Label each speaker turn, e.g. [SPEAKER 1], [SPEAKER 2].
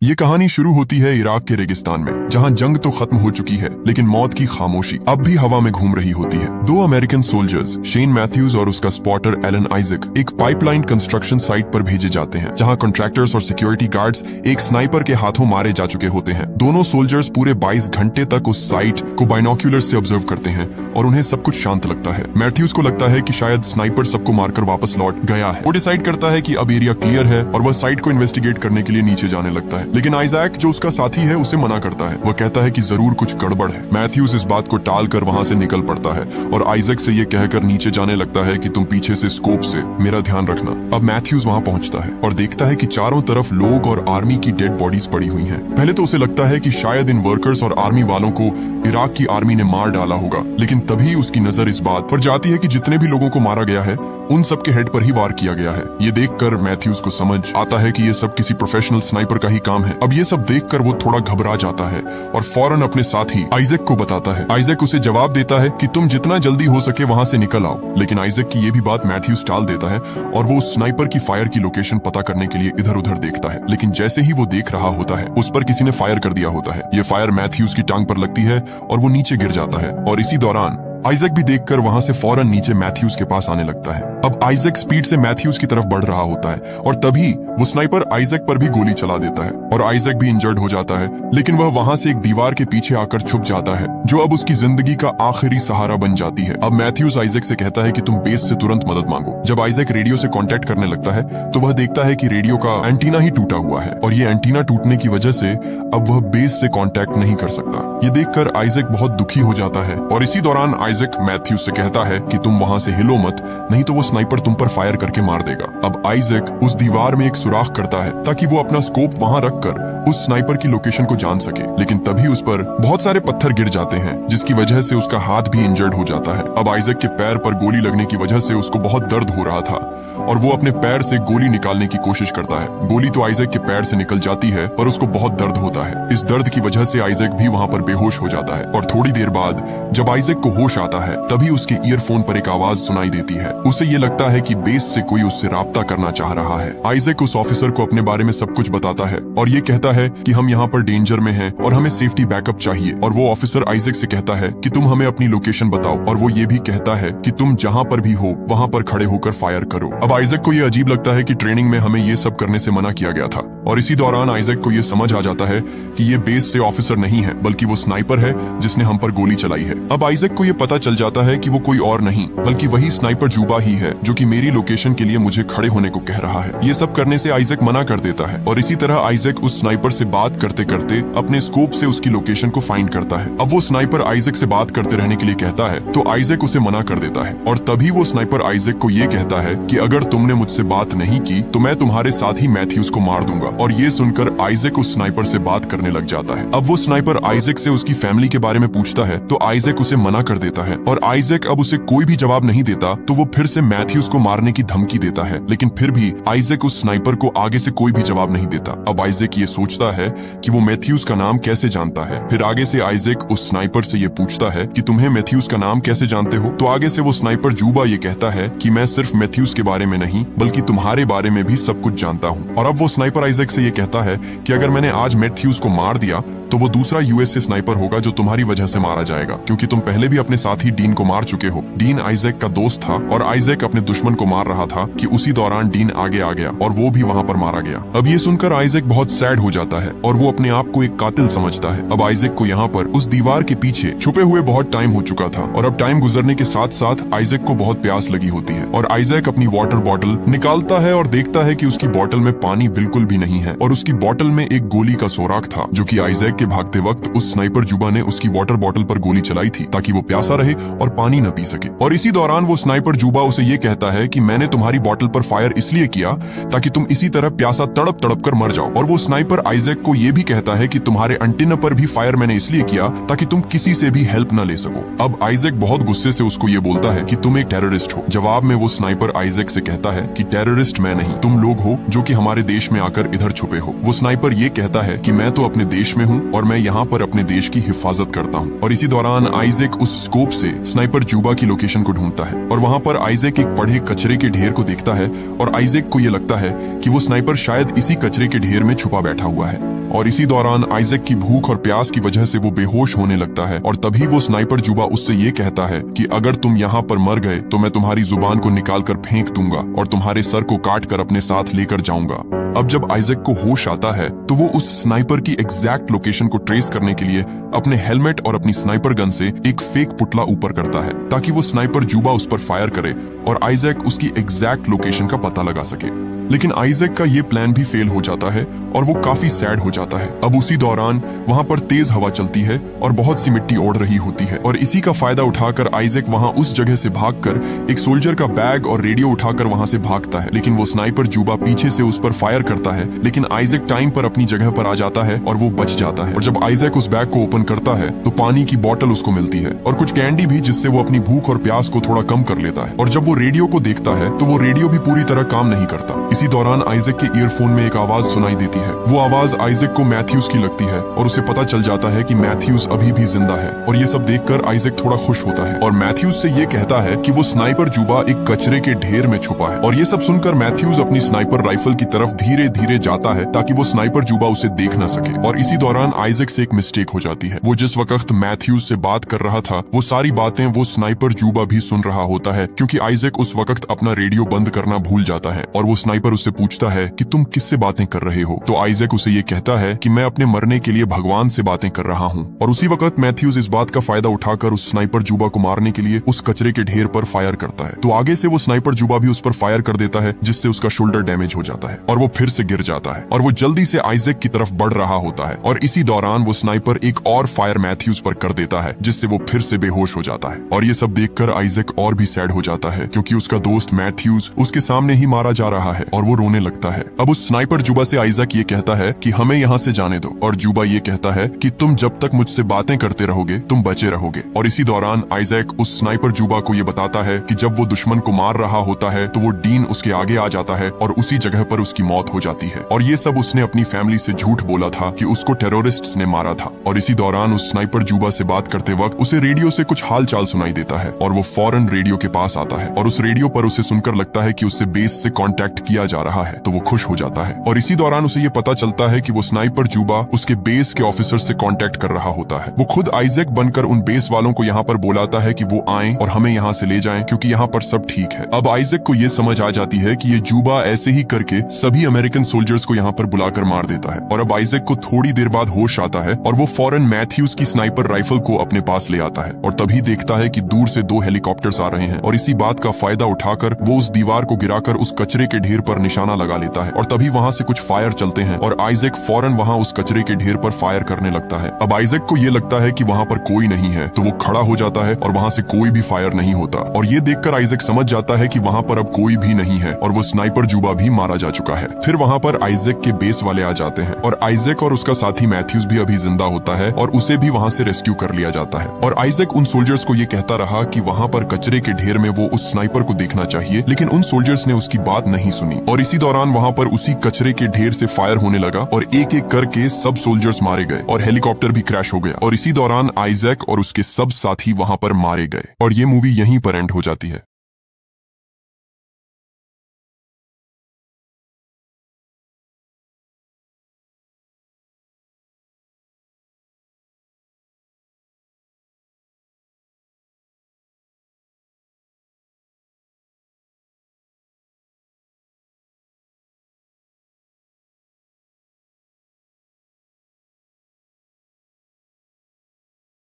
[SPEAKER 1] ये कहानी शुरू होती है इराक के रेगिस्तान में, जहां जंग तो खत्म हो चुकी है लेकिन मौत की खामोशी अब भी हवा में घूम रही होती है। दो अमेरिकन सोल्जर्स शेन मैथ्यूज और उसका स्पॉटर एलन आइजक एक पाइपलाइन कंस्ट्रक्शन साइट पर भेजे जाते हैं, जहां कॉन्ट्रैक्टर्स और सिक्योरिटी गार्ड्स एक स्नाइपर के हाथों मारे जा चुके होते हैं। दोनों सोल्जर्स पूरे 22 घंटे तक उस साइट को बाइनोक्यूलर से ऑब्जर्व करते हैं और उन्हें सब कुछ शांत लगता है। मैथ्यूज को लगता है कि शायद स्नाइपर सबको मारकर वापस लौट गया है। वो डिसाइड करता है कि अब एरिया क्लियर है और वह साइट को इन्वेस्टिगेट करने के लिए नीचे जाने लगता है, लेकिन आइजैक जो उसका साथी है उसे मना करता है। वह कहता है कि जरूर कुछ गड़बड़ है। मैथ्यूज इस बात को टाल कर वहां से निकल पड़ता है और आइजैक से ये कहकर नीचे जाने लगता है कि तुम पीछे से स्कोप से मेरा ध्यान रखना। अब मैथ्यूज वहां पहुंचता है और देखता है कि चारों तरफ लोग और आर्मी की डेड बॉडीज पड़ी हुई हैं। पहले तो उसे लगता है कि शायद इन वर्कर्स और आर्मी वालों को इराक की आर्मी ने मार डाला होगा, लेकिन तभी उसकी नजर इस बात पर जाती है कि जितने भी लोगों को मारा गया है उन सब के हेड पर ही वार किया गया है। ये देखकर मैथ्यूज को समझ आता है कि ये सब किसी प्रोफेशनल स्नाइपर का ही काम है। अब ये सब देखकर वो थोड़ा घबरा जाता है और फौरन अपने साथी आइजैक को बताता है। आइजैक उसे जवाब देता है कि तुम जितना जल्दी हो सके वहां से निकल आओ, लेकिन आइजैक की ये भी बात मैथ्यूज टाल देता है और वो उस स्नाइपर की फायर की लोकेशन पता करने के लिए इधर उधर देखता है। लेकिन जैसे ही वो देख रहा होता है उस पर किसी ने फायर कर दिया होता है। ये फायर मैथ्यूज की टांग पर लगती है और वो नीचे गिर जाता है और इसी दौरान आइजैक भी देखकर वहां से फौरन नीचे मैथ्यूज के पास आने लगता है। अब आइजैक स्पीड से मैथ्यूज की तरफ बढ़ रहा होता है और तभी वो स्नाइपर आइजैक पर भी गोली चला देता है और आइजैक भी इंजर्ड हो जाता है, लेकिन वह वहां से एक दीवार के पीछे आकर छुप जाता है, जो अब उसकी जिंदगी का आखिरी सहारा बन जाती है। अब मैथ्यूज आइजैक से कहता है कि तुम बेस से तुरंत मदद मांगो। जब आइजैक रेडियो से कांटेक्ट करने लगता है तो वह देखता है कि रेडियो का एंटीना ही टूटा हुआ है और ये एंटीना टूटने की वजह से अब वह बेस से कांटेक्ट नहीं कर सकता। ये देखकर आइजैक बहुत दुखी हो जाता है और इसी दौरान आइजैक मैथ्यूज से कहता है कि तुम वहां से हिलो मत, नहीं तो वो स्नाइपर तुम पर फायर करके मार देगा। अब आइजैक उस दीवार में एक सुराख करता है ताकि वो अपना स्कोप वहां रखकर उस स्नाइपर की लोकेशन को जान सके, लेकिन तभी उस पर बहुत सारे पत्थर गिर जाते हैं जिसकी वजह से उसका हाथ भी इंजर्ड हो जाता है। अब आइजैक के पैर पर गोली लगने की वजह से उसको बहुत दर्द हो रहा था और वो अपने पैर से गोली निकालने की कोशिश करता है। गोली तो आइजैक के पैर से निकल जाती है पर उसको बहुत दर्द होता है। इस दर्द की वजह से आइजैक भी वहां पर बेहोश हो जाता है और थोड़ी देर बाद जब आइजैक को होश आता है तभी उसके ईयरफोन पर एक आवाज सुनाई देती है। उसे ये लगता है कि बेस से कोई उससे राब्ता करना चाह रहा है। आइजैक उस ऑफिसर को अपने बारे में सब कुछ बताता है और ये कहता है कि हम यहाँ पर डेंजर में हैं और हमें सेफ्टी बैकअप चाहिए, और वो ऑफिसर आइजैक से कहता है कि तुम हमें अपनी लोकेशन बताओ, और वो ये भी कहता है कि तुम जहाँ पर भी हो वहाँ पर खड़े होकर फायर करो। अब आइजैक को ये अजीब लगता है कि ट्रेनिंग में हमें ये सब करने से मना किया गया था, और इसी दौरान आइजैक को ये समझ आ जाता है कि ये बेस से ऑफिसर नहीं है बल्कि वो स्नाइपर है जिसने हम पर गोली चलाई है। अब आइजैक को ये पता चल जाता है कि वो कोई और नहीं बल्कि वही स्नाइपर जूबा ही है जो कि मेरी लोकेशन के लिए मुझे खड़े होने को कह रहा है। ये सब करने से आइजैक मना कर देता है और इसी तरह आइजैक उस स्नाइपर से बात करते करते अपने स्कोप से उसकी लोकेशन को फाइंड करता है। अब वो स्नाइपर आइजैक से बात करते रहने के लिए कहता है तो आइजैक उसे मना कर देता है और तभी वो स्नाइपर आइजैक को ये कहता है कि अगर तुमने मुझसे बात नहीं की तो मैं तुम्हारे साथ ही मैथ्यूज को मार दूंगा। और ये सुनकर आइजैक उस स्नाइपर से बात करने लग जाता है। अब वो स्नाइपर आइजैक से उसकी फैमिली के बारे में पूछता है तो आइजैक उसे मना कर देता है और आइजैक अब उसे कोई भी जवाब नहीं देता तो वो फिर से मैथ्यूज को मारने की धमकी देता है, लेकिन फिर भी आइजैक उस स्नाइपर को आगे से कोई भी जवाब नहीं देता। अब आइजैक ये सोचता है कि वो मैथ्यूज का नाम कैसे जानता है। फिर आगे से आइजैक उस स्नाइपर से ये पूछता है कि तुम्हें मैथ्यूज का नाम कैसे जानते हो, तो आगे से वो स्नाइपर जूबा ये कहता है कि मैं सिर्फ मैथ्यूज के बारे में नहीं बल्कि तुम्हारे बारे में भी सब कुछ जानता हूँ। और अब वो स्नाइपर आइजैक से ये कहता है कि अगर मैंने आज मैथ्यूज को मार दिया तो वो दूसरा यूएसए स्नाइपर होगा जो तुम्हारी वजह से मारा जाएगा, क्योंकि तुम पहले भी अपने साथी डीन को मार चुके हो। डीन आइजैक का दोस्त था और आइजैक अपने दुश्मन को मार रहा था कि उसी दौरान डीन आगे आ गया और वो भी वहां पर मारा गया। अब ये सुनकर आइजैक बहुत सैड हो जाता है और वो अपने आप को एक कातिल समझता है। अब आइजैक को यहाँ पर उस दीवार के पीछे छुपे हुए बहुत टाइम हो चुका था और अब टाइम गुजरने के साथ साथ आइजैक को बहुत प्यास लगी होती है और आइजैक अपनी वाटर बॉटल निकालता है और देखता है कि उसकी बॉटल में पानी बिल्कुल भी नहीं है और उसकी बॉटल में एक गोली का सोराख था, जो कि आइजैक के भागते वक्त उस स्नाइपर जुबा ने उसकी वाटर बॉटल पर गोली चलाई थी ताकि वो प्यासा रहे और पानी न पी सके। और इसी दौरान वो स्नाइपर जुबा उसे ये कहता है कि मैंने तुम्हारी बॉटल पर फायर इसलिए किया ताकि तुम इसी तरह प्यासा तड़प तड़प कर मर जाओ। और वो स्नाइपर आइजैक को ये भी कहता है कि तुम्हारे एंटीना पर भी फायर मैंने इसलिए किया ताकि तुम किसी से भी हेल्प न ले सको। अब आइजैक बहुत गुस्से से उसको ये बोलता है कि तुम एक टेररिस्ट हो। जवाब में वो स्नाइपर आइजैक से कहता है कि टेररिस्ट मैं नहीं, तुम लोग हो जो कि हमारे देश में आकर इधर छुपे हो। वो स्नाइपर ये कहता है कि मैं तो अपने देश में हूँ और मैं यहाँ पर अपने देश की हिफाजत करता हूँ। और इसी दौरान आइजैक उस स्कोप से स्नाइपर जुबा की लोकेशन को ढूंढता है और वहाँ पर आइजैक एक पड़े कचरे के ढेर को देखता है और आइजैक को ये लगता है कि वो स्नाइपर शायद इसी कचरे के ढेर में छुपा बैठा हुआ है। और इसी दौरान आइजैक की भूख और प्यास की वजह से वो बेहोश होने लगता है और तभी वो स्नाइपर जुबा उससे ये कहता है कि अगर तुम यहाँ पर मर गए तो मैं तुम्हारी जुबान को निकाल कर फेंक दूंगा और तुम्हारे सर को काट कर अपने साथ लेकर जाऊंगा। अब जब आइजैक को होश आता है तो वो उस स्नाइपर की एग्जैक्ट लोकेशन को ट्रेस करने के लिए अपने हेलमेट और अपनी स्नाइपर गन से एक फेक पुतला ऊपर करता है ताकि वो स्नाइपर जुबा उस पर फायर करे और आइजैक उसकी एग्जैक्ट लोकेशन का पता लगा सके। लेकिन आइजैक का ये प्लान भी फेल हो जाता है और वो काफी सैड हो जाता है। अब उसी दौरान वहां पर तेज हवा चलती है और बहुत सी मिट्टी उड़ रही होती है और इसी का फायदा उठाकर आइजैक वहां उस जगह से भागकर एक सोल्जर का बैग और रेडियो उठाकर वहां से भागता है। लेकिन वो स्नाइपर जुबा पीछे से उस पर फायर करता है, लेकिन आइजैक टाइम पर अपनी जगह पर आ जाता है और वो बच जाता है। और जब आइजैक उस बैग को ओपन करता है तो पानी की बोतल उसको मिलती है और कुछ कैंडी भी, जिससे वो अपनी भूख और प्यास को थोड़ा कम कर लेता है। और जब वो रेडियो को देखता है तो वो रेडियो भी पूरी तरह काम नहीं करता। इसी दौरान आइजैक के ईयरफोन में एक आवाज सुनाई देती है। वो आवाज आइजैक को मैथ्यूज की लगती है और उसे पता चल जाता है कि मैथ्यूज अभी भी जिंदा है। और ये सब देखकर आइजैक थोड़ा खुश होता है और मैथ्यूज से ये कहता है कि वो स्नाइपर जुबा एक कचरे के ढेर में छुपा है। और ये सब सुनकर मैथ्यूज अपनी स्नाइपर राइफल की तरफ धीरे धीरे जाता है ताकि वो स्नाइपर जुबा उसे देख न सके। और इसी दौरान आइजैक से एक मिस्टेक हो जाती है। वो जिस वक्त मैथ्यूज से बात कर रहा था वो सारी बातें वो स्नाइपर जुबा भी सुन रहा होता है, क्योंकि आइजैक उस वक्त अपना रेडियो बंद करना भूल जाता है। और वो स्नाइपर उससे पूछता है कि तुम किससे बातें कर रहे हो? तो आइजैक उसे ये कहता है कि मैं अपने मरने के लिए भगवान से बातें कर रहा हूँ। और उसी वक्त मैथ्यूज इस बात का फायदा उठाकर उस स्नाइपर जुबा को मारने के लिए उस कचरे के ढेर पर फायर करता है। तो आगे से वो स्नाइपर जुबा भी उस पर फायर कर देता है, जिससे उसका शोल्डर डैमेज हो जाता है और वो फिर से गिर जाता है। और वो जल्दी से आइजैक की तरफ बढ़ रहा होता है और इसी दौरान वो स्नाइपर एक और फायर मैथ्यूज पर कर देता है, जिससे वो फिर से बेहोश हो जाता है। और ये सब देखकर आइजैक और भी सैड हो जाता है, क्योंकि उसका दोस्त मैथ्यूज उसके सामने ही मारा जा रहा है और वो रोने लगता है। अब उस स्नाइपर जुबा से आइजैक ये कहता है कि हमें यहाँ से जाने दो, और जुबा ये कहता है कि तुम जब तक मुझसे बातें करते रहोगे तुम बचे रहोगे। और इसी दौरान आइजैक उस स्नाइपर जुबा को ये बताता है कि जब वो दुश्मन को मार रहा होता है तो वो डीन उसके आगे आ जाता है और उसी जगह पर उसकी मौत हो जाती है। और ये सब उसने अपनी फैमिली से झूठ बोला था कि उसको टेररिस्ट्स ने मारा था। और इसी दौरान उस स्नाइपर जुबा से बात करते वक्त उसे रेडियो से कुछ हाल चाल सुनाई देता है और वो फौरन रेडियो के पास आता है और उस रेडियो पर उसे सुनकर लगता है कि उससे बेस से कांटेक्ट किया जा रहा है, तो वो खुश हो जाता है। और इसी दौरान उसे ये पता चलता है कि वो स्नाइपर जुबा उसके बेस के ऑफिसर से कांटेक्ट कर रहा होता है। वो खुद आइजैक बनकर उन बेस वालों को यहाँ पर बुलाता है कि वो आएं और हमें यहाँ से ले जाएं, क्योंकि यहाँ पर सब ठीक है। अब आइजैक को ये समझ आ जाती है कि ये जुबा ऐसे ही करके सभी अमेरिकन सोल्जर्स को यहाँ पर बुलाकर मार देता है। और अब आइजैक को थोड़ी देर बाद होश आता है और वो फौरन मैथ्यूज की स्नाइपर राइफल को अपने पास ले आता है और तभी देखता है कि दूर से 2 हेलीकॉप्टर्स आ रहे हैं। और इसी बात का फायदा उठाकर वो उस दीवार को गिराकर उस कचरे के ढेर पर निशाना लगा लेता है और तभी वहां से कुछ फायर चलते हैं और आइजैक फौरन वहां उस कचरे के ढेर पर फायर करने लगता है। अब आइजैक को ये लगता है कि वहां पर कोई नहीं है, तो वो खड़ा हो जाता है और वहां से कोई भी फायर नहीं होता। और ये देखकर आइजैक समझ जाता है कि वहां पर अब कोई भी नहीं है और वो स्नाइपर जुबा भी मारा जा चुका है। फिर वहां पर आइजैक के बेस वाले आ जाते हैं और आइजैक और उसका साथी मैथ्यूज भी अभी जिंदा होता है और उसे भी वहां से रेस्क्यू कर लिया जाता है। और आइजैक उन सोल्जर्स को ये कहता रहा कि वहां पर कचरे के ढेर में वो उस स्नाइपर को देखना चाहिए, लेकिन उन सोल्जर्स ने उसकी बात नहीं सुनी। और इसी दौरान वहां पर उसी कचरे के ढेर से फायर होने लगा और एक एक करके सब सोल्जर्स मारे गए और हेलीकॉप्टर भी क्रैश हो गया। और इसी दौरान आइजैक और उसके सब साथी वहां पर मारे गए और ये मूवी यहीं पर एंड हो जाती है।